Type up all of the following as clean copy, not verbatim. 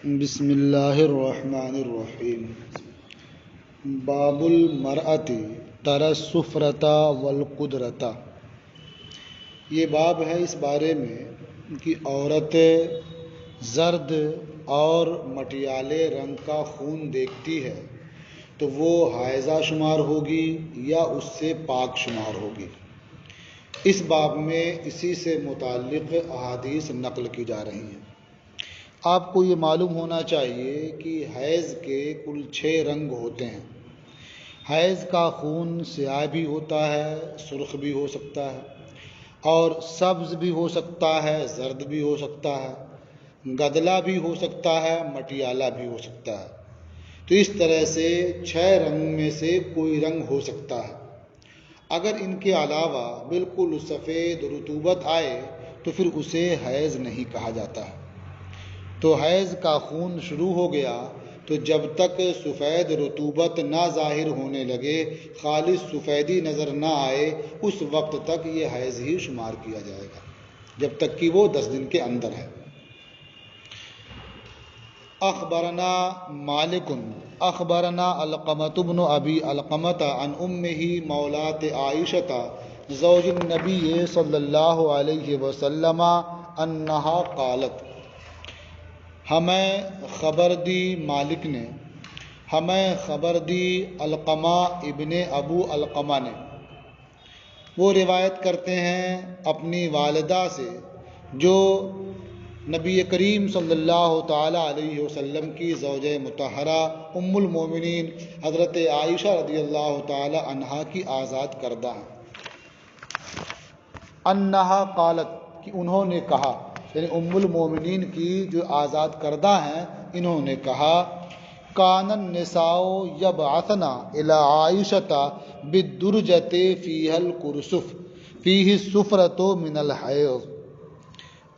بسم اللہ الرحمن الرحیم۔ باب المرأۃ تری الصفرۃ والقدرۃ۔ یہ باب ہے اس بارے میں کہ عورت زرد اور مٹیالے رنگ کا خون دیکھتی ہے تو وہ حائضہ شمار ہوگی یا اس سے پاک شمار ہوگی۔ اس باب میں اسی سے متعلق احادیث نقل کی جا رہی ہیں۔ آپ کو یہ معلوم ہونا چاہیے کہ حیض کے کل 6 رنگ ہوتے ہیں۔ حیض کا خون سیاہ بھی ہوتا ہے، سرخ بھی ہو سکتا ہے، اور سبز بھی ہو سکتا ہے، زرد بھی ہو سکتا ہے، گدلا بھی ہو سکتا ہے، مٹیالہ بھی ہو سکتا ہے۔ تو اس طرح سے 6 رنگ میں سے کوئی رنگ ہو سکتا ہے۔ اگر ان کے علاوہ بالکل سفید رطوبت آئے تو پھر اسے حیض نہیں کہا جاتا ہے۔ تو حیض کا خون شروع ہو گیا تو جب تک سفید رطوبت نہ ظاہر ہونے لگے، خالص سفیدی نظر نہ آئے، اس وقت تک یہ حیض ہی شمار کیا جائے گا، جب تک کہ وہ 10 دن کے اندر ہے۔ اخبرنا مالک اخبرنا علقمۃ بن ابی علقمۃ عن امہ مولاۃ عائشۃ زوج النبی صلی اللہ علیہ وسلم انہا قالت۔ ہمیں خبر دی مالک نے، ہمیں خبر دی علقمہ ابن ابو علقمہ نے۔ وہ روایت کرتے ہیں اپنی والدہ سے جو نبی کریم صلی اللہ تعالی علیہ وسلم کی زوجہ مطہرہ ام المومنین حضرت عائشہ رضی اللہ تعالی عنہا کی آزاد کردہ ہیں۔ انہا قالت، کہ انہوں نے کہا، یعنی ام المومنین کی جو آزاد کردہ ہیں، انہوں نے کہا کان النساء یبعثن الی عائشۃ بالدرجۃ فیہا القرصف فیہ الصفرۃ من الحیض۔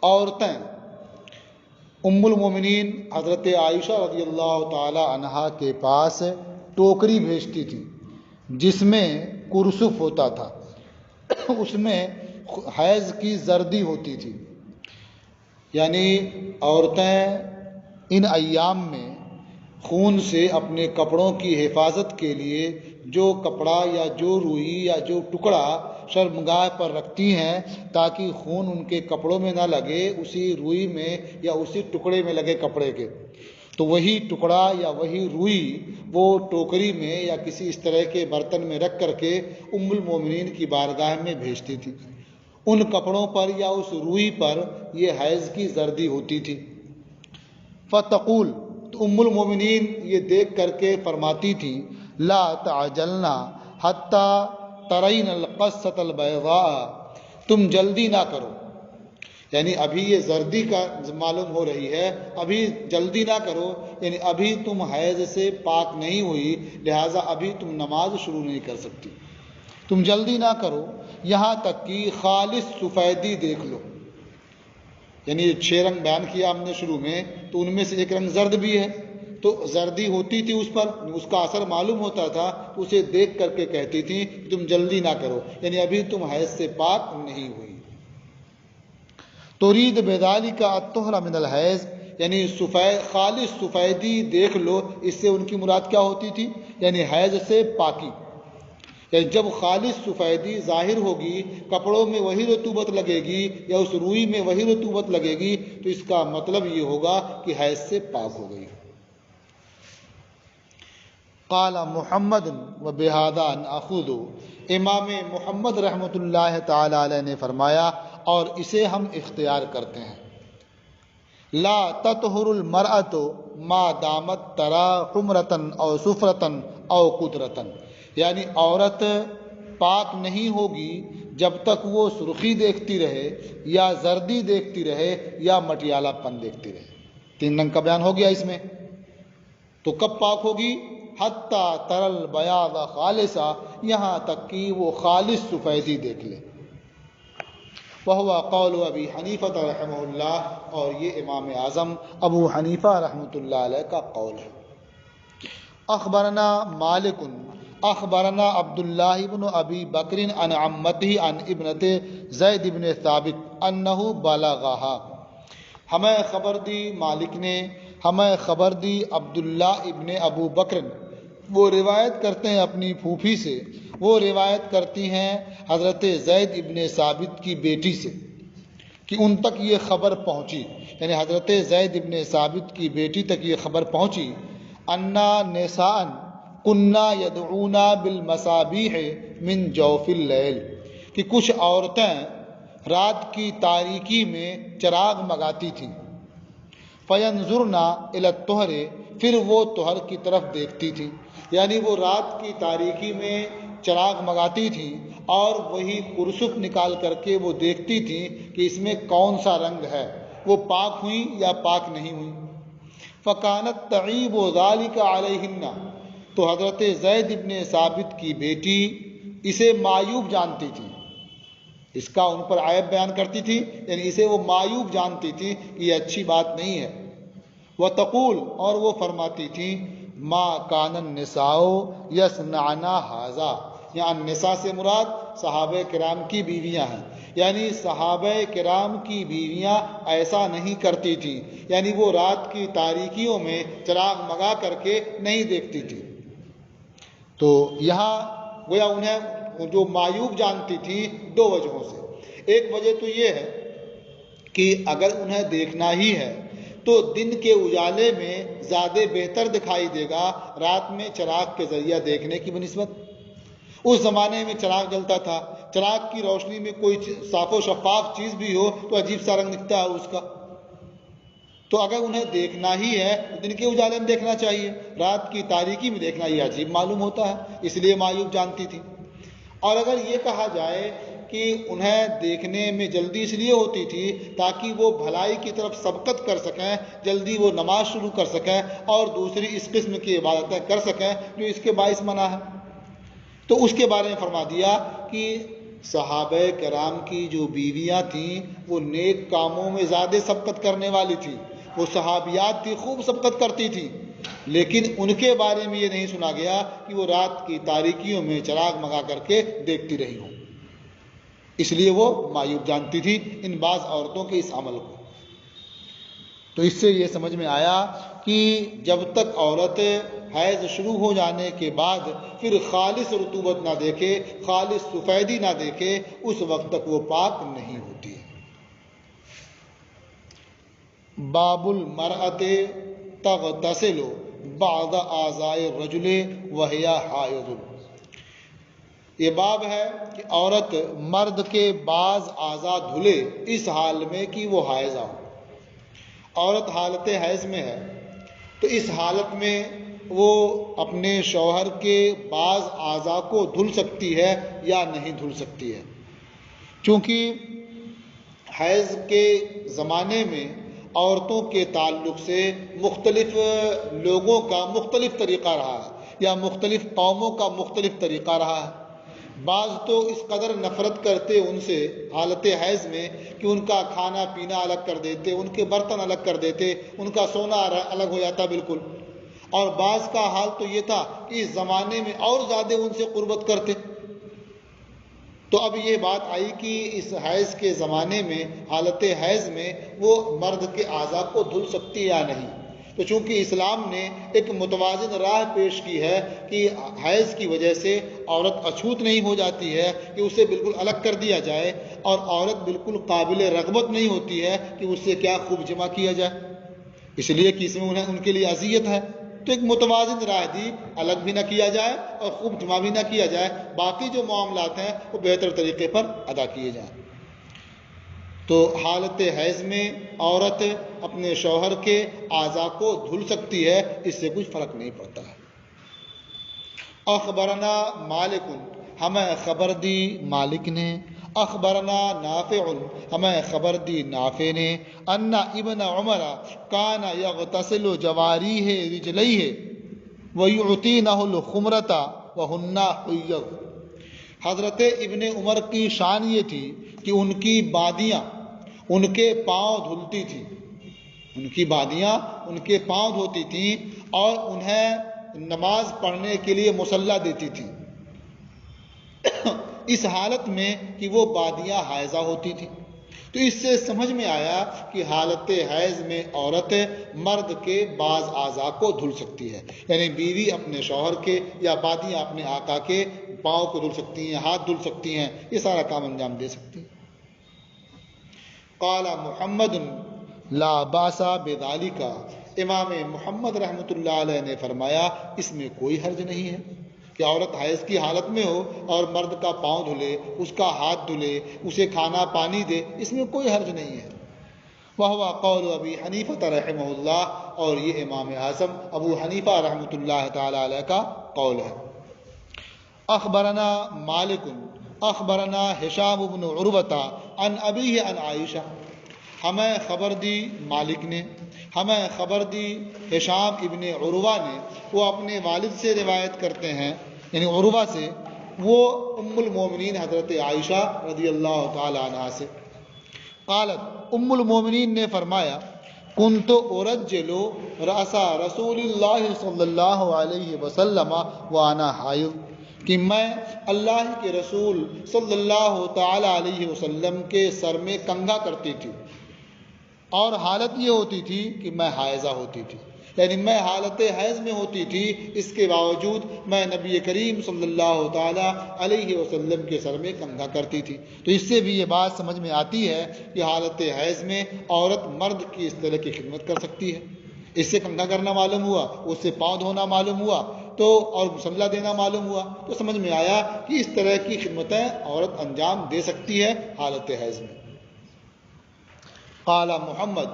عورتیں ام المومنین حضرت عائشہ رضی اللہ تعالی عنہا کے پاس ٹوکری بھیجتی تھیں جس میں قرصف ہوتا تھا، اس میں حیض کی زردی ہوتی تھی۔ یعنی عورتیں ان ایام میں خون سے اپنے کپڑوں کی حفاظت کے لیے جو کپڑا یا جو روئی یا جو ٹکڑا شرمگاہ پر رکھتی ہیں تاکہ خون ان کے کپڑوں میں نہ لگے، اسی روئی میں یا اسی ٹکڑے میں لگے کپڑے کے، تو وہی ٹکڑا یا وہی روئی وہ ٹوکری میں یا کسی اس طرح کے برتن میں رکھ کر کے ام المومنین کی بارگاہ میں بھیجتی تھی۔ ان کپڑوں پر یا اس روئی پر یہ حیض کی زردی ہوتی تھی۔ فتقول، تو ام المومنین یہ دیکھ کر کے فرماتی تھی لا تعجلنا حتی ترین القصۃ البیضاء، تم جلدی نہ کرو، یعنی ابھی یہ زردی کا معلوم ہو رہی ہے، ابھی جلدی نہ کرو، یعنی ابھی تم حیض سے پاک نہیں ہوئی، لہٰذا ابھی تم نماز شروع نہیں کر سکتی، تم جلدی نہ کرو یہاں تک کہ خالص سفیدی دیکھ لو۔ یعنی 6 رنگ بیان کیا ہم نے شروع میں، تو ان میں سے ایک رنگ زرد بھی ہے، تو زردی ہوتی تھی اس پر، اس کا اثر معلوم ہوتا تھا، تو اسے دیکھ کر کے کہتی تھی کہ تم جلدی نہ کرو، یعنی ابھی تم حیض سے پاک نہیں ہوئی۔ ترید بذالک الطہر من الحیض، یعنی خالص سفیدی دیکھ لو، اس سے ان کی مراد کیا ہوتی تھی؟ یعنی حیض سے پاکی۔ یعنی جب خالص سفیدی ظاہر ہوگی، کپڑوں میں وہی رطوبت لگے گی یا اس روئی میں وہی رطوبت لگے گی، تو اس کا مطلب یہ ہوگا کہ حیض سے پاک ہو گئی۔ قال محمد و بہذا ناخذ، امام محمد رحمۃ اللہ تعالی علیہ نے فرمایا اور اسے ہم اختیار کرتے ہیں۔ لا تطہر المرأۃ ما دامت ترا حمرۃ او صفرۃ او قدرۃ، یعنی عورت پاک نہیں ہوگی جب تک وہ سرخی دیکھتی رہے یا زردی دیکھتی رہے یا مٹیالہ پن دیکھتی رہے۔ 3 رنگ کا بیان ہو گیا اس میں۔ تو کب پاک ہوگی؟ حتی تری البیاض خالصا، یہاں تک کہ وہ خالص سفیدی دیکھ لے۔ وہو قول ابی حنیفہ رحمہ اللہ، اور یہ امام اعظم ابو حنیفہ رحمۃ اللہ علیہ کا قول ہے۔ اخبرنا مالک اخبرنا عبداللہ بن ابی بکر عن عمتہ عن ابنت زید بن ثابت انہ بلغہا، ہمیں خبر دی مالک نے ہمیں خبر دی عبداللہ ابن ابو بکر، وہ روایت کرتے ہیں اپنی پھوپھی سے، وہ روایت کرتی ہیں حضرت زید ابن ثابت کی بیٹی سے کہ ان تک یہ خبر پہنچی، یعنی حضرت زید ابن ثابت کی بیٹی تک یہ خبر پہنچی، انا نساء کننا یدعونا بالمصابیح من جوف اللیل، کہ کچھ عورتیں رات کی تاریکی میں چراغ منگاتی تھیں، فینظرنا الی الطہر، پھر وہ طہر کی طرف دیکھتی تھیں، یعنی وہ رات کی تاریکی میں چراغ منگاتی تھیں اور وہی کرسف نکال کر کے وہ دیکھتی تھیں کہ اس میں کون سا رنگ ہے، وہ پاک ہوئی یا پاک نہیں ہوئی۔ فکانت تعیب ذالک علیہن، تو حضرت زید ابن ثابت کی بیٹی اسے معیوب جانتی تھی، اس کا ان پر عیب بیان کرتی تھی، یعنی اسے وہ معیوب جانتی تھی کہ یہ اچھی بات نہیں ہے۔ وتقول، اور وہ فرماتی تھی، ما کان النساء یصنعن ھذا، یہاں النساء سے مراد صحابہ کرام کی بیویاں ہیں، یعنی صحابہ کرام کی بیویاں ایسا نہیں کرتی تھیں، یعنی وہ رات کی تاریکیوں میں چراغ منگا کر کے نہیں دیکھتی تھی۔ تو یہاں گویا انہیں جو معیوب جانتی تھی دو وجہوں سے، ایک وجہ تو یہ ہے کہ اگر انہیں دیکھنا ہی ہے تو دن کے اجالے میں زیادہ بہتر دکھائی دے گا رات میں چراغ کے ذریعہ دیکھنے کی بنسبت۔ اس زمانے میں چراغ جلتا تھا، چراغ کی روشنی میں کوئی صاف و شفاف چیز بھی ہو تو عجیب سا رنگ دکھتا ہے اس کا، تو اگر انہیں دیکھنا ہی ہے تو دن کے اجالے میں دیکھنا چاہیے، رات کی تاریکی میں دیکھنا یہ عجیب معلوم ہوتا ہے، اس لیے معیوب جانتی تھی۔ اور اگر یہ کہا جائے کہ انہیں دیکھنے میں جلدی اس لیے ہوتی تھی تاکہ وہ بھلائی کی طرف سبقت کر سکیں، جلدی وہ نماز شروع کر سکیں اور دوسری اس قسم کی عبادتیں کر سکیں جو اس کے باعث منع ہے، تو اس کے بارے میں فرما دیا کہ صحابہ کرام کی جو بیویاں تھیں وہ نیک کاموں میں زیادہ سبقت کرنے والی تھیں، وہ صحابیات تھی، خوب سبقت کرتی تھیں، لیکن ان کے بارے میں یہ نہیں سنا گیا کہ وہ رات کی تاریکیوں میں چراغ منگا کر کے دیکھتی رہی ہوں، اس لیے وہ معیوب جانتی تھی ان بعض عورتوں کے اس عمل کو۔ تو اس سے یہ سمجھ میں آیا کہ جب تک عورت حیض شروع ہو جانے کے بعد پھر خالص رطوبت نہ دیکھے، خالص سفیدی نہ دیکھے، اس وقت تک وہ پاک نہیں ہوتی ہے۔ باب المرأۃ تغتسل بعد اعضاء الرجل وہی حائض، یہ باب ہے کہ عورت مرد کے بعض اعضاء دھلے اس حال میں کہ وہ حائضہ ہو۔ عورت حالت حیض میں ہے تو اس حالت میں وہ اپنے شوہر کے بعض اعضاء کو دھل سکتی ہے یا نہیں دھل سکتی ہے، چونکہ حیض کے زمانے میں عورتوں کے تعلق سے مختلف لوگوں کا مختلف طریقہ رہا ہے یا مختلف قوموں کا مختلف طریقہ رہا ہے۔ بعض تو اس قدر نفرت کرتے ان سے حالت حیض میں کہ ان کا کھانا پینا الگ کر دیتے، ان کے برتن الگ کر دیتے، ان کا سونا الگ ہو جاتا بالکل، اور بعض کا حال تو یہ تھا کہ اس زمانے میں اور زیادہ ان سے قربت کرتے۔ تو اب یہ بات آئی کہ اس حیض کے زمانے میں حالت حیض میں وہ مرد کے اعضاء کو دھل سکتی یا نہیں، تو چونکہ اسلام نے ایک متوازن راہ پیش کی ہے کہ حیض کی وجہ سے عورت اچھوت نہیں ہو جاتی ہے کہ اسے بالکل الگ کر دیا جائے، اور عورت بالکل قابل رغبت نہیں ہوتی ہے کہ اس سے کیا خوب جمع کیا جائے، اس لیے کہ اس میں ان کے لیے اذیت ہے، تو ایک متوازن راہ دی، الگ بھی نہ کیا جائے اور خوب جمع بھی نہ کیا جائے، باقی جو معاملات ہیں وہ بہتر طریقے پر ادا کیے جائیں۔ تو حالت حیض میں عورت اپنے شوہر کے اعضاء کو دھل سکتی ہے، اس سے کچھ فرق نہیں پڑتا ہے۔ اخبرنا مالک، ہمیں خبر دی مالک نے، اخبرنا نافع، ہمیں خبر دی نافع نے، ان ابن عمر کان یغتسل جواریہ رجلیہ ویعطینہ الخمرۃ وہن حیض، حضرت ابن عمر کی شان یہ تھی کہ ان کی بادیاں ان کے پاؤں دھلتی تھیں، ان کی بادیاں ان کے پاؤں دھوتی تھیں اور انہیں نماز پڑھنے کے لیے مصلی دیتی تھیں، اس حالت میں کہ وہ بادیاں حائضہ ہوتی تھیں۔ تو اس سے سمجھ میں آیا کہ حالت حیض میں عورت مرد کے بعض اعضاء کو دھل سکتی ہے، یعنی بیوی اپنے شوہر کے یا بادیاں اپنے آقا کے پاؤں کو دھل سکتی ہیں، ہاتھ دھل سکتی ہیں، یہ سارا کام انجام دے سکتی ہیں۔ قال محمد لا باس بذالک، امام محمد رحمۃ اللہ علیہ نے فرمایا اس میں کوئی حرج نہیں ہے کہ عورت حیض کی حالت میں ہو اور مرد کا پاؤں دھلے، اس کا ہاتھ دھلے، اسے کھانا پانی دے، اس میں کوئی حرج نہیں ہے۔ وہو قول ابی حنیفہ رحمہ اللہ، اور یہ امام اعظم ابو حنیفہ رحمۃ اللہ تعالی علیہ کا قول ہے۔ اخبرنا مالک اخبرنا ہشام بن عروہ عن ابیہ عن عائشہ، ہمیں خبر دی مالک نے، ہمیں خبر دی ہشام ابن عروہ نے، وہ اپنے والد سے روایت کرتے ہیں، یعنی عروہ سے، وہ ام المومنین حضرت عائشہ رضی اللہ تعالی عنہا سے، قالت، ام المومنین نے فرمایا، کنت ارجل رأس رسول اللہ صلی اللہ علیہ وسلم وانا حائض، کہ میں اللہ کے رسول صلی اللہ تعالی علیہ وسلم کے سر میں کنگھا کرتی تھی، اور حالت یہ ہوتی تھی کہ میں حائضہ ہوتی تھی، یعنی میں حالت حیض میں ہوتی تھی، اس کے باوجود میں نبی کریم صلی اللہ تعالی علیہ وسلم کے سر میں کنگھا کرتی تھی۔ تو اس سے بھی یہ بات سمجھ میں آتی ہے کہ حالت حیض میں عورت مرد کی اس طرح کی خدمت کر سکتی ہے۔ اس سے کنگھا کرنا معلوم ہوا، اس سے پاؤں دھونا معلوم ہوا، تو اور مسلح دینا معلوم ہوا، تو سمجھ میں آیا کہ اس طرح کی خدمتیں عورت انجام دے سکتی ہے حالت حیض میں۔ قال محمد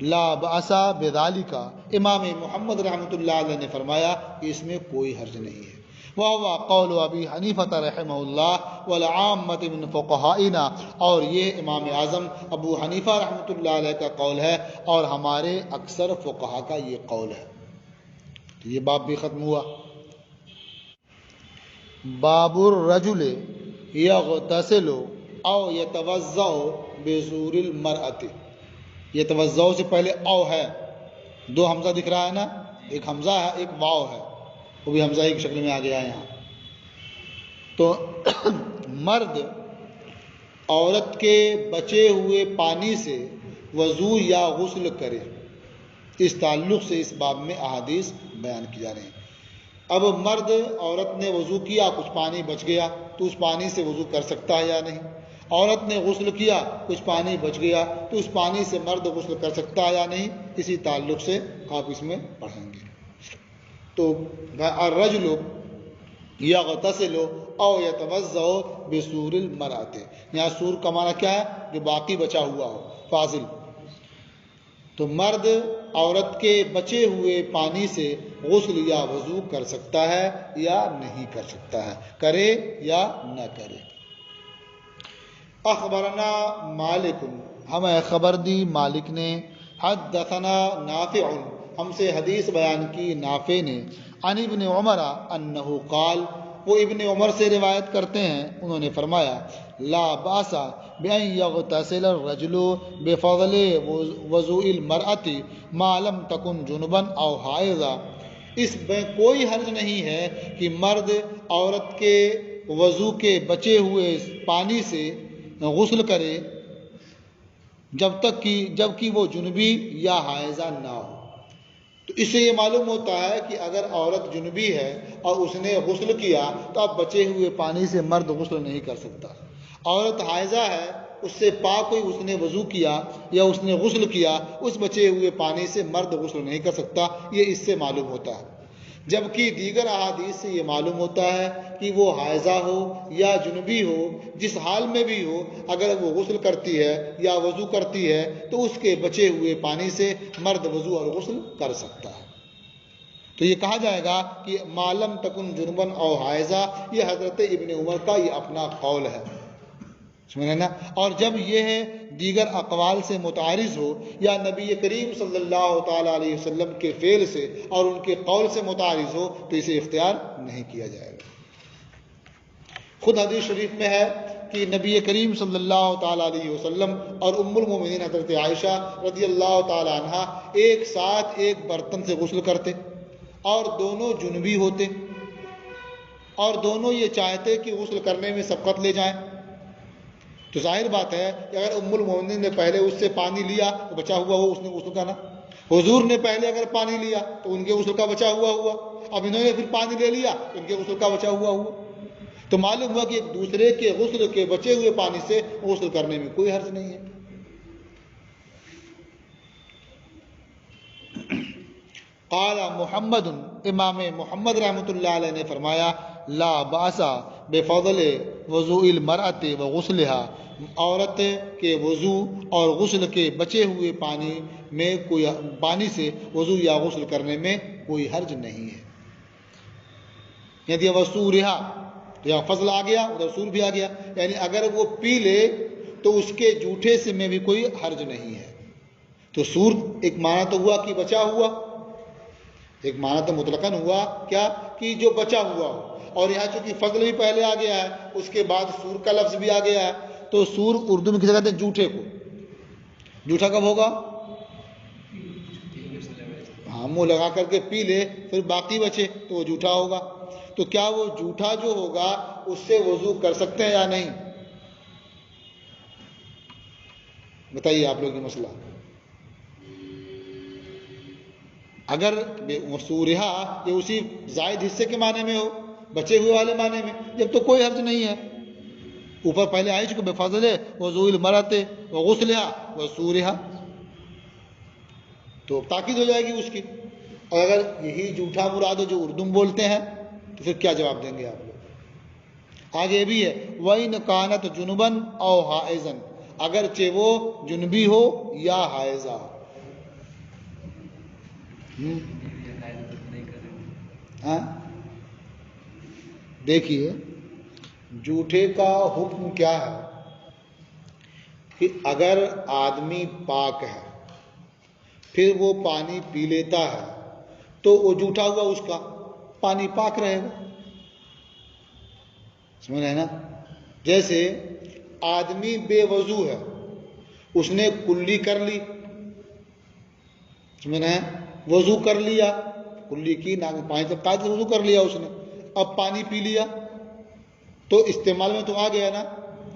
لا بأس بذالک، امام محمد رحمۃ اللہ علیہ نے فرمایا کہ اس میں کوئی حرج نہیں ہے۔ وہو قول ابی حنیفہ رحمہ اللہ والعامۃ من فقہائنا، اور یہ امام اعظم ابو حنیفہ رحمۃ اللہ علیہ کا قول ہے اور ہمارے اکثر فقہا کا یہ قول ہے۔ تو یہ باب بھی ختم ہوا۔ باب الرجل یغتسل او یتوضأ بزور المرأة، یہ توضؤ سے پہلے او ہے، دو حمزہ دکھ رہا ہے نا، ایک حمزہ ہے ایک واو ہے، وہ بھی حمزہ کی شکل میں آ گیا ہے یہاں۔ تو مرد عورت کے بچے ہوئے پانی سے وضو یا غسل کرے، اس تعلق سے اس باب میں احادیث بیان کی جا رہے ہیں۔ اب مرد عورت نے وضو کیا، کچھ پانی بچ گیا تو اس پانی سے وضو کر سکتا ہے یا نہیں؟ عورت نے غسل کیا، کچھ پانی بچ گیا تو اس پانی سے مرد غسل کر سکتا ہے یا نہیں؟ اسی تعلق سے آپ اس میں پڑھیں گے۔ تو الرجل یغتسل او یتوضأ بسور المرأة، یہاں سور کا معنی کیا ہے؟ جو باقی بچا ہوا ہو، فاضل۔ تو مرد عورت کے بچے ہوئے پانی سے غسل یا وضو کر سکتا ہے یا نہیں کر سکتا ہے، کرے یا نہ کرے۔ اخبرنا مالک، ہمیں خبر دی مالک نے، حدثنا نافع، ہم سے حدیث بیان کی نافع نے، عن ابن عمر انہ قال، وہ ابن عمر سے روایت کرتے ہیں، انہوں نے فرمایا، لا باس بأن یغتسل الرجل بفضل وضوء المرأة ما لم تکن جنبا او حائضا، اس میں کوئی حرج نہیں ہے کہ مرد عورت کے وضو کے بچے ہوئے پانی سے غسل کرے جبکہ وہ جنبی یا حائضہ نہ ہو۔ تو اس سے یہ معلوم ہوتا ہے کہ اگر عورت جنبی ہے اور اس نے غسل کیا تو اب بچے ہوئے پانی سے مرد غسل نہیں کر سکتا۔ عورت حائضہ ہے، اس سے پاک ہوئی، اس نے وضو کیا یا اس نے غسل کیا، اس بچے ہوئے پانی سے مرد غسل نہیں کر سکتا، یہ اس سے معلوم ہوتا ہے۔ جبکہ دیگر احادیث سے یہ معلوم ہوتا ہے کہ وہ حائضہ ہو یا جنبی ہو، جس حال میں بھی ہو، اگر وہ غسل کرتی ہے یا وضو کرتی ہے تو اس کے بچے ہوئے پانی سے مرد وضو اور غسل کر سکتا ہے۔ تو یہ کہا جائے گا کہ معلم تکن جنبن او حائضہ، یہ حضرت ابن عمر کا یہ اپنا قول ہے، سمجھے نا۔ اور جب یہ دیگر اقوال سے متعارض ہو یا نبی کریم صلی اللہ تعالی علیہ وسلم کے فعل سے اور ان کے قول سے متعارض ہو تو اسے اختیار نہیں کیا جائے گا۔ خود حدیث شریف میں ہے کہ نبی کریم صلی اللہ تعالی علیہ وسلم اور ام المومنین حضرت عائشہ رضی اللہ تعالی عنہا ایک ساتھ ایک برتن سے غسل کرتے اور دونوں جنبی ہوتے اور دونوں یہ چاہتے کہ غسل کرنے میں سبقت لے جائیں، تو ظاہر بات ہے کہ اگر ام المومنین نے پہلے اس سے پانی لیا تو بچا ہوا ہو اس نے غسل کا نا، حضور نے پہلے اگر پانی لیا تو ان کے غسل کا بچا ہوا ہوا، اب انہوں نے پھر پانی لے لیا تو ان کے غسل کا بچا ہوا ہوا. تو معلوم ہوا کہ ایک دوسرے کے غسل کے بچے ہوئے پانی سے غسل کرنے میں کوئی حرج نہیں ہے. قال محمد، امام محمد رحمۃ اللہ علیہ نے فرمایا لا باس بفضل وضوء المرأۃ وغسلها، عورت کے وضو اور غسل کے بچے ہوئے پانی سے وضو یا غسل کرنے میں کوئی حرج نہیں ہے. یعنی وسورہا، یا فضل آ گیا ادھر سور بھی آ گیا، یعنی اگر وہ پی لے تو اس کے جھوٹے سے میں بھی کوئی حرج نہیں ہے. تو سور ایک معنی تو ہوا کہ بچا ہوا، ایک معنی تو مطلقاً ہوا کیا کہ جو بچا ہوا ہو، اور یہاں چونکہ فضل بھی پہلے آ گیا ہے اس کے بعد سور کا لفظ بھی آ گیا ہے. تو سور اردو میں کسے کہتے ہیں؟ جھوٹے کو. جھوٹا کب ہوگا؟ ہاں، منہ لگا کر کے پی لے پھر باقی بچے تو وہ جھوٹا ہوگا. تو کیا وہ جھوٹا جو ہوگا اس سے وضو کر سکتے ہیں یا نہیں؟ بتائیے آپ لوگ یہ مسئلہ. اگر مسورہا یہ اسی زائد حصے کے معنی میں ہو، بچے ہوئے والے معنی میں، جب تو کوئی حرج نہیں ہے. اوپر پہلے آئی چکے بفضل وضوء المرأۃ وغسلها وسورہا، تو تاکید ہو جائے گی اس کی. اور اگر یہی جھوٹا مراد جو اردو میں بولتے ہیں تو پھر کیا جواب دیں گے آپ لوگ؟ آگے بھی ہے وَإِنْ كَانَتْ جُنُبًا أَوْ حَائِضًا، اگرچہ وہ جنبی ہو یا حائضہ. دیکھیے جھوٹے کا حکم کیا ہے کہ اگر آدمی پاک ہے پھر وہ پانی پی لیتا ہے تو وہ جھوٹا ہوا، اس کا پانی پاک رہے گا. سمجھ رہے نا؟ جیسے آدمی بے وضو ہے، اس نے کلی کر لی، سمجھ رہے ہیں، وضو کر لیا، کلی کی ناک پانی سے قاعدے سے وضو کر لیا اس نے، اب پانی پی لیا تو استعمال میں تو آ گیا نا،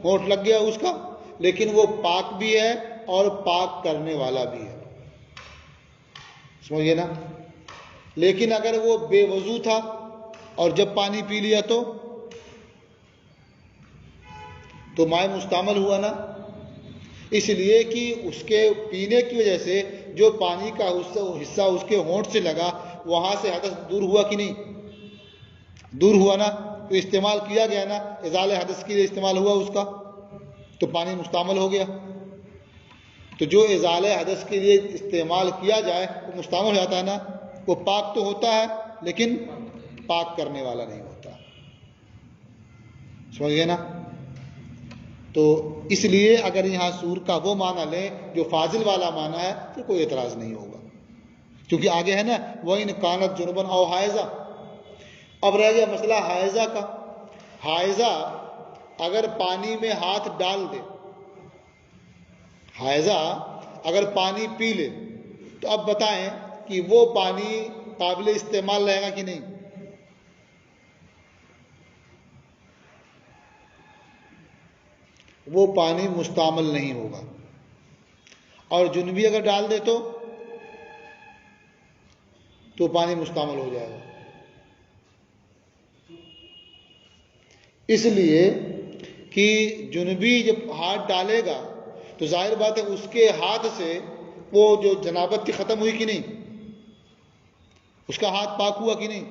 ہونٹ لگ گیا اس کا، لیکن وہ پاک بھی ہے اور پاک کرنے والا بھی ہے. سمجھئے نا؟ لیکن اگر وہ بے وضو تھا اور جب پانی پی لیا تو مائع مستعمل ہوا نا، اس لیے کہ اس کے پینے کی وجہ سے جو پانی کا حصہ اس کے ہونٹ سے لگا وہاں سے حدث دور ہوا کہ نہیں؟ دور ہوا نا، تو استعمال کیا گیا نا، ازالہ حدث کے لیے استعمال ہوا اس کا، تو پانی مستعمل ہو گیا. تو جو ازالہ حدث کے لیے استعمال کیا جائے وہ مستعمل ہو جاتا ہے نا، وہ پاک تو ہوتا ہے لیکن پاک کرنے والا نہیں ہوتا. سمجھ گئے نا؟ تو اس لیے اگر یہاں سور کا وہ معنی لیں جو فاضل والا معنی ہے تو کوئی اعتراض نہیں ہوگا، کیونکہ آگے ہے نا وَإِنْ كَانَتْ جُنُبًا أَوْ حَائِضًا. اب رہ گیا مسئلہ حائضہ کا. حائضہ اگر پانی میں ہاتھ ڈال دے، حائضہ اگر پانی پی لے تو اب بتائیں کہ وہ پانی قابل استعمال رہے گا کہ نہیں؟ وہ پانی مستعمل نہیں ہوگا. اور جنبی اگر ڈال دے تو پانی مستعمل ہو جائے گا. اس لیے کہ جنبی جب ہاتھ ڈالے گا تو ظاہر بات ہے اس کے ہاتھ سے وہ جو جنابت تھی ختم ہوئی کہ نہیں؟ اس کا ہاتھ پاک ہوا کہ نہیں؟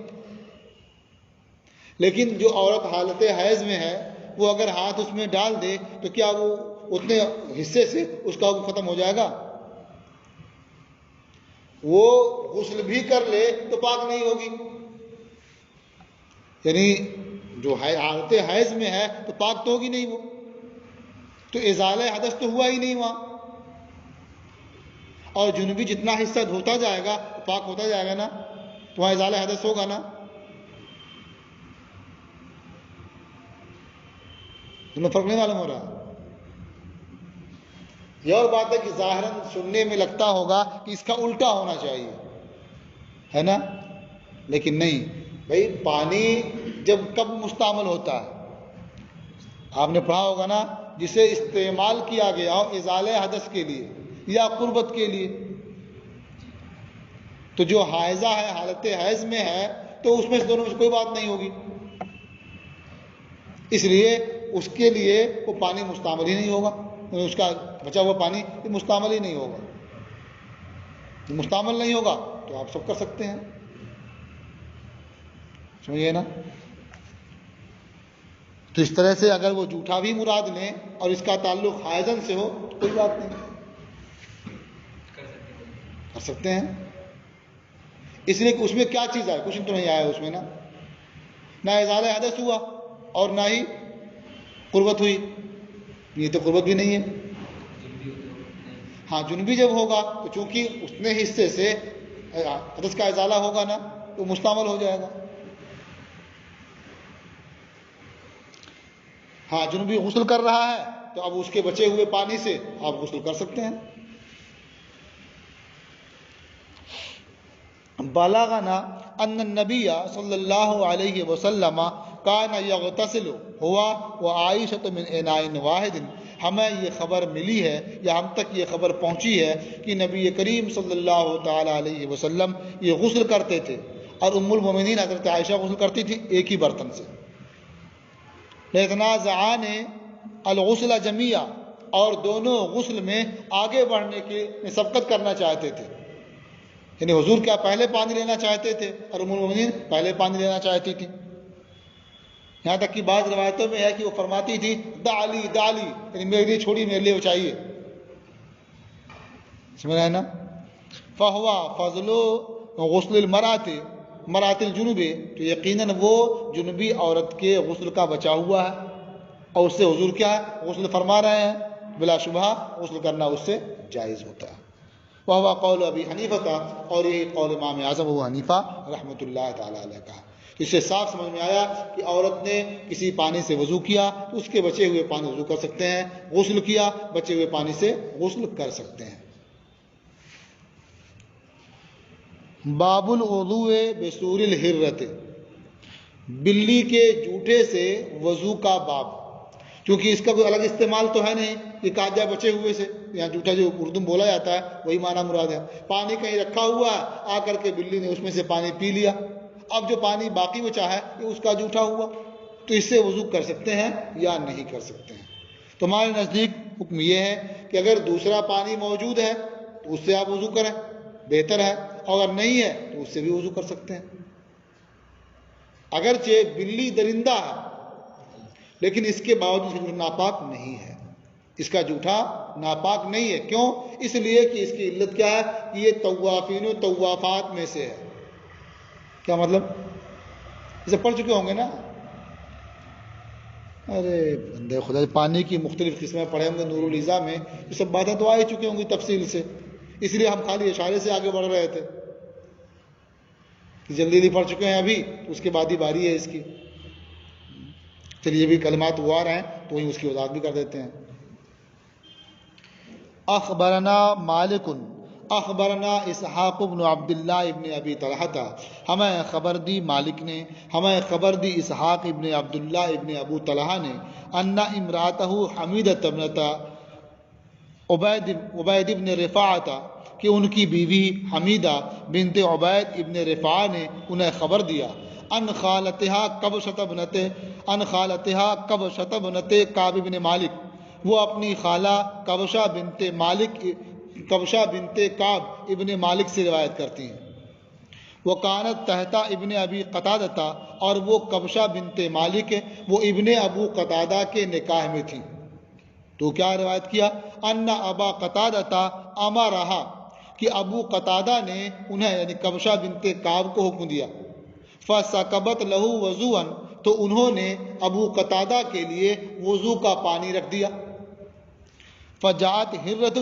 لیکن جو عورت حالت حیض میں ہے وہ اگر ہاتھ اس میں ڈال دے تو کیا وہ اتنے حصے سے اس کا حکم ختم ہو جائے گا؟ وہ غسل بھی کر لے تو پاک نہیں ہوگی، یعنی جو حالت حیض میں ہے تو پاک تو ہوگی نہیں، وہ تو ازالہ حدث تو ہوا ہی نہیں وہاں. اور جنوبی جتنا حصہ دھوتا جائے گا پاک ہوتا جائے گا نا، تو وہاں ازالہ حدث ہوگا نا. تمہیں فرق نہیں معلوم ہو رہا؟ یہ اور بات ہے کہ ظاہراً سننے میں لگتا ہوگا کہ اس کا الٹا ہونا چاہیے، ہے نا، لیکن نہیں بھائی. پانی جب کب مستعمل ہوتا ہے؟ آپ نے پڑھا ہوگا نا جسے استعمال کیا گیا ہو ازالہ حدث کے لیے یا قربت کے لیے، تو جو حائضہ ہے حالت حیض میں ہے تو اس میں سے دونوں میں سے کوئی بات نہیں ہوگی، اس لیے اس کے لیے وہ پانی مستعمل ہی نہیں ہوگا، اس کا بچا ہوا پانی مستعمل ہی نہیں ہوگا، مستعمل نہیں ہوگا تو آپ سب کر سکتے ہیں، سمجھیے نا۔ تو اس طرح سے اگر وہ جھوٹا بھی مراد لیں اور اس کا تعلق حائضن سے ہو تو کوئی بات نہیں، کر سکتے ہیں، اس لیے کہ اس میں کیا چیز ہے، کچھ تو نہیں آیا اس میں نا، نہ ازالہ حدث ہوا اور نہ ہی قربت ہوئی، یہ تو قربت بھی نہیں ہے۔ ہاں جنبی جب ہوگا تو چونکہ اس نے حصے سے حدث کا ازالہ ہوگا نا تو مستعمل ہو جائے گا۔ ہاں جنبی غسل کر رہا ہے تو اب اس کے بچے ہوئے پانی سے آپ غسل کر سکتے ہیں۔ بلغنا ان النبی صلی اللہ علیہ وسلم کان یغتسل ہوا وعائشۃ من اناء واحد، ہمیں یہ خبر ملی ہے یا ہم تک یہ خبر پہنچی ہے کہ نبی کریم صلی اللہ تعالی علیہ وسلم یہ غسل کرتے تھے اور ام المومنین حضرت عائشہ غسل کرتی تھی ایک ہی برتن سے۔ یتنازعان الغسل جميعا، اور دونوں غسل میں آگے بڑھنے کی سبقت کرنا چاہتے تھے، یعنی حضور کیا پہلے پانی لینا چاہتے تھے اور ام المومنین پہلے پانی لینا چاہتی تھی، یہاں تک کہ بعض روایتوں میں ہے کہ وہ فرماتی تھی دعلی دعلی، یعنی میرے لیے چھوڑی، میرے لیے وہ چاہیے، سمجھ رہے ہیں نا۔ فہوا فضل غسل المرأۃ مرأۃ الجنوب، تو یقیناً وہ جنبی عورت کے غسل کا بچا ہوا ہے اور اس سے حضور کیا ہے غسل فرما رہے ہیں، بلا شبہ غسل کرنا اس سے جائز ہوتا ہے۔ وہو قول ابی حنیفہ، اور یہی قول امام اعظم ابو حنیفہ رحمۃ اللہ تعالی علیہ کا۔ اس سے صاف سمجھ میں آیا کہ عورت نے کسی پانی سے وضو کیا تو اس کے بچے ہوئے پانی وضو کر سکتے ہیں، غسل کیا بچے ہوئے پانی سے غسل کر سکتے ہیں۔ باب الوضوء بسور الحرۃ، بلی کے جوٹے سے وضو کا باب، کیونکہ اس کا کوئی الگ استعمال تو ہے نہیں کہ کاجا بچے ہوئے سے، یہاں جوٹا جو اردو میں بولا جاتا ہے وہی معنی مراد ہے، پانی کہیں رکھا ہوا ہے آ کر کے بلی نے اس میں سے پانی پی لیا، اب جو پانی باقی بچا ہے یہ اس کا جوٹا ہوا، تو اس سے وضو کر سکتے ہیں یا نہیں کر سکتے ہیں۔ تو ہمارے نزدیک حکم یہ ہے کہ اگر دوسرا پانی موجود ہے تو اس سے آپ وضو کریں، بہتر ہے، اور اگر نہیں ہے تو اس سے بھی وضو کر سکتے ہیں۔ اگرچہ بلی درندہ ہے لیکن اس کے باوجود اس کا جوٹا ناپاک نہیں ہے، اس کا جوٹا ناپاک نہیں ہے، کیوں؟ اس لیے کہ اس کی علت کیا ہے کہ یہ طوافین و طوافات میں سے ہے۔ کیا مطلب؟ اسے پڑھ چکے ہوں گے نا، ارے بندے خدا، پانی کی مختلف قسمیں پڑھے ہوں گے نور الیزا میں، یہ سب باتیں تو آ ہی چکی ہوں گی تفصیل سے، اس لیے ہم خالی اشارے سے آگے بڑھ رہے تھے کہ جلدی جلدی پڑھ چکے ہیں ابھی تو اس کے بعد ہی باری ہے اس کی۔ چلیے بھی کلمات وار ہیں تو وہیں اس کی وضاحت بھی کر دیتے ہیں۔ اخبرنا مالک اخبرنا اسحاق بن عبداللہ ابن ابی طلحہ، ہمیں خبر دی مالک نے، ہمیں خبر دی اسحاق ابن عبداللہ ابن ابو طلحہ نے، ان امراتہ حمیدۃ بنت عبید ابن رفاعہ، کہ ان کی بیوی حمیدہ بنت عبید ابن رفاعہ نے انہیں خبر دیا، ان خالتہا قبشۃ بنت کعب بن مالک، وہ اپنی خالہ قبشہ بنت کعب ابن مالک سے روایت کرتی ہیں۔ وہ کانت تحت ابن ابی قتادہ، اور وہ قبشہ بنت مالک وہ ابن ابو قتادہ کے نکاح میں تھیں۔ تو کیا روایت کیا؟ ان ابا قتادہ امرہا، کہ ابو قتادہ نے انہیں یعنی قبشہ بنت کعب کو حکم دیا، فسکبت لہو وضوءا، تو انہوں نے ابو قتادہ کے لیے وضو کا پانی رکھ دیا، فجاءت حرۃ،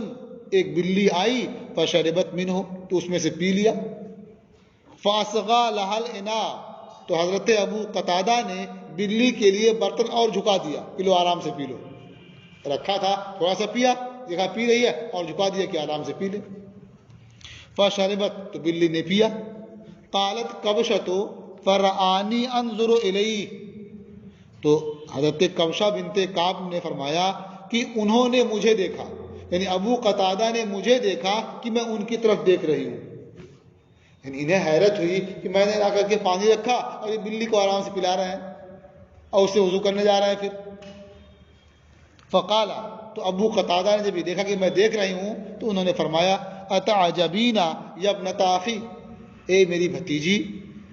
ایک بلی آئی، فشربت منہ، تو اس میں سے پی لیا، فاصغى لها الاناء، تو حضرت ابو قتادہ نے بلی کے لیے برتن اور جھکا دیا کہ لو آرام سے پی لو، رکھا تھا تھوڑا سا پیا، دیکھا پی رہی ہے اور جھکا دیا کہ آرام سے پی لے، فشربت، تو بلی نے پیا، قالت قبشۃ فرآنی انظر الیہ، تو حضرت قبشہ بنت کعب نے فرمایا کہ انہوں نے مجھے دیکھا، یعنی ابو قتادہ نے مجھے دیکھا کہ میں ان کی طرف دیکھ رہی ہوں. یعنی انہیں حیرت ہوئی کہ میں نے لا کر کے پانی رکھا اور یہ بلی کو آرام سے پلا رہے ہیں اور اس سے وضو کرنے جا رہے ہیں. پھر فقالا، تو ابو قتادہ نے جب یہ دیکھا کہ میں دیکھ رہی ہوں تو انہوں نے فرمایا اتعجبین یا ابنۃ اخی، اے میری بھتیجی،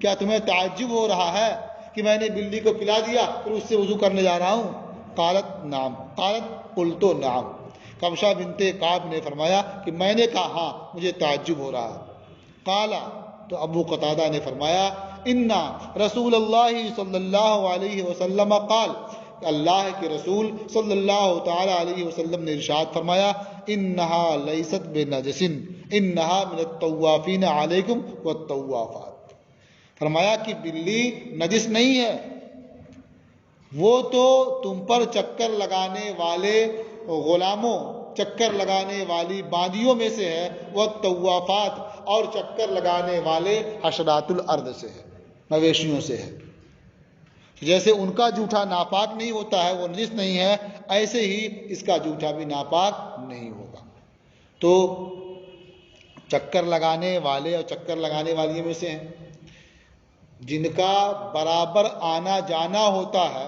کیا تمہیں تعجب ہو رہا ہے کہ میں نے بلی کو پلا دیا پھر اس سے وضو کرنے جا رہا ہوں؟ قالت نعم، قالت قلت نعم، کبشہ بنت کعب نے فرمایا کہ میں نے کہا ہاں مجھے تعجب ہو رہا ہے. قالا، تو ابو قتادہ نے فرمایا ان رسول اللہ صلی اللہ علیہ وسلم قال، اللہ کے رسول صلی اللہ تعالی علیہ وسلم نے ارشاد فرمایا انہا لیست بنجس انہا من الطوافین علیکم والطوافات. فرمایا کہ بلی نجس نہیں ہے، وہ تو تم پر چکر لگانے والے غلاموں، چکر لگانے والی باندیوں میں سے ہے، والطوافات، اور چکر لگانے والے حشرات الارض سے ہے، مویشیوں سے ہے. جیسے ان کا جوٹا ناپاک نہیں ہوتا ہے، وہ نجس نہیں ہے، ایسے ہی اس کا جوٹا بھی ناپاک نہیں ہوگا. تو چکر لگانے والے اور چکر لگانے والی میں سے ہیں جن کا برابر آنا جانا ہوتا ہے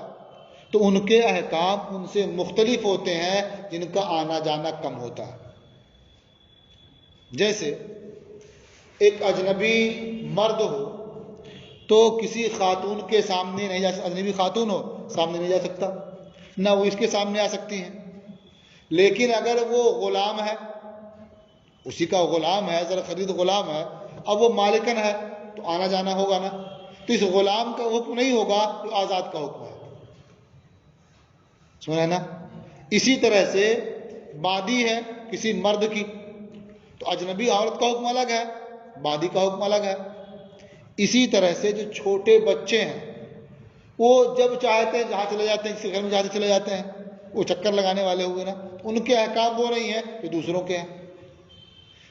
تو ان کے احکام ان سے مختلف ہوتے ہیں جن کا آنا جانا کم ہوتا ہے. جیسے ایک اجنبی مرد ہو تو کسی خاتون کے سامنے نہیں جا سکتا، اجنبی خاتون ہو سامنے نہیں جا سکتا، نہ وہ اس کے سامنے آ سکتی ہیں. لیکن اگر وہ غلام ہے، اسی کا غلام ہے، ذرا خرید غلام ہے، اب وہ مالکن ہے تو آنا جانا ہوگا نا، تو اس غلام کا حکم نہیں ہوگا جو آزاد کا حکم ہے. سنا ہے نا؟ اسی طرح سے بادی ہے کسی مرد کی تو اجنبی عورت کا حکم الگ ہے، بادی کا حکم الگ ہے. اسی طرح سے جو چھوٹے بچے ہیں وہ جب چاہتے ہیں جہاں چلے جاتے ہیں، کسی گھر میں جاتے چلے جاتے ہیں، وہ چکر لگانے والے ہوئے نا، ان کے احکام وہ نہیں ہیں جو دوسروں کے ہیں.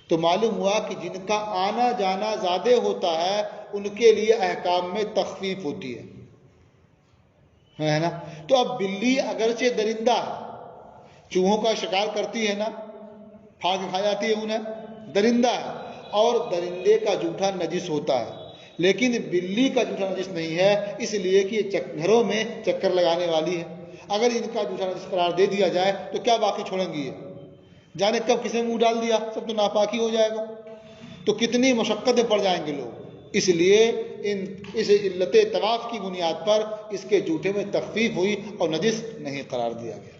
تو معلوم ہوا کہ جن کا آنا جانا زیادہ ہوتا ہے ان کے لیے احکام میں تخفیف ہوتی ہے نا. تو اب بلی اگرچہ درندہ ہے، چوہوں کا شکار کرتی ہے نا، پھاڑ کے کھا جاتی ہے انہیں، درندہ ہے اور درندے کا جوٹا نجس ہوتا ہے، لیکن بلی کا جوٹا نجس نہیں ہے، اس لیے کہ یہ گھروں میں چکر لگانے والی ہے. اگر ان کا جوٹا نجس قرار دے دیا جائے تو کیا باقی چھوڑیں گی؟ یہ جانے کب کسی منہ ڈال دیا سب تو ناپاکی ہو جائے گا، تو کتنی مشقتیں پڑ جائیں گے لوگ. اس لیے اس علت طواف کی بنیاد پر اس کے جوٹے میں تخفیف ہوئی اور نجس نہیں قرار دیا گیا.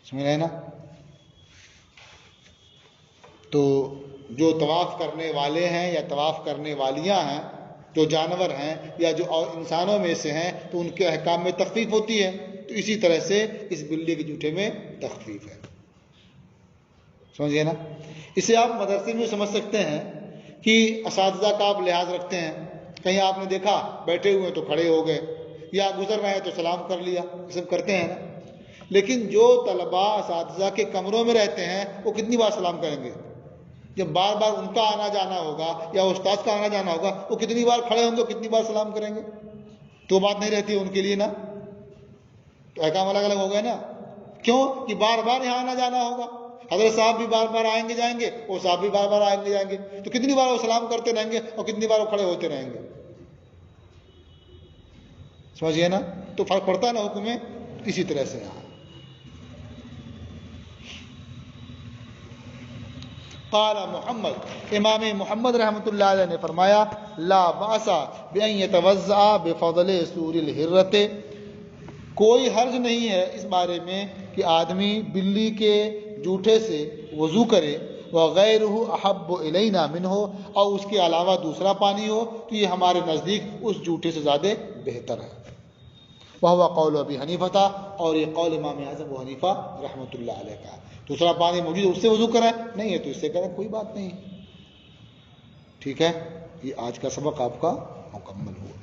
سمجھ رہے نا؟ تو جو طواف کرنے والے ہیں یا طواف کرنے والیاں ہیں، جو جانور ہیں یا جو انسانوں میں سے ہیں، تو ان کے احکام میں تخفیف ہوتی ہے. تو اسی طرح سے اس بلی کے جوٹے میں تخفیف ہے. سمجھئے نا؟ اسے آپ مدرسے میں سمجھ سکتے ہیں کہ اساتذہ کا آپ لحاظ رکھتے ہیں، کہیں آپ نے دیکھا بیٹھے ہوئے تو کھڑے ہو گئے، یا گزر رہے ہیں تو سلام کر لیا، یہ سب کرتے ہیں نا. لیکن جو طلباء اساتذہ کے کمروں میں رہتے ہیں وہ کتنی بار سلام کریں گے؟ جب بار بار ان کا آنا جانا ہوگا یا استاد کا آنا جانا ہوگا، وہ کتنی بار کھڑے ہوں گے، کتنی بار سلام کریں گے؟ تو بات نہیں رہتی ہے ان کے لیے نا. تو احکام الگ الگ ہو گئے نا. کیوں؟ کہ بار بار یہاں آنا جانا ہوگا. حضرت صاحب بھی بار بار آئیں گے جائیں گے، وہ صاحب بھی بار بار آئیں گے جائیں گے، تو کتنی بار وہ سلام کرتے رہیں گے اور کتنی بار وہ کھڑے ہوتے رہیں گے. سمجھئے نا؟ تو فرق پڑتا ہے نا حکم میں. اسی طرح سے یہاں قال محمد، امام محمد رحمۃ اللہ علیہ نے فرمایا لا باس بان يتوضا بفضل سور الحرۃ، کوئی حرج نہیں ہے اس بارے میں کہ آدمی بلی کے جوٹے سے وضو کرے، وغیرہ احب الینا منہ، اور اس کے علاوہ دوسرا پانی ہو تو یہ ہمارے نزدیک اس جوٹے سے زیادہ بہتر ہے. وہو قول ابی حنیفہ، اور یہ قول امام اعظم ابو حنیفہ رحمۃ اللہ علیہ کا. دوسرا پانی موجود ہے اس سے وضو کریں، نہیں ہے تو اس سے کریں، کوئی بات نہیں. ٹھیک ہے، یہ آج کا سبق آپ کا مکمل ہوا.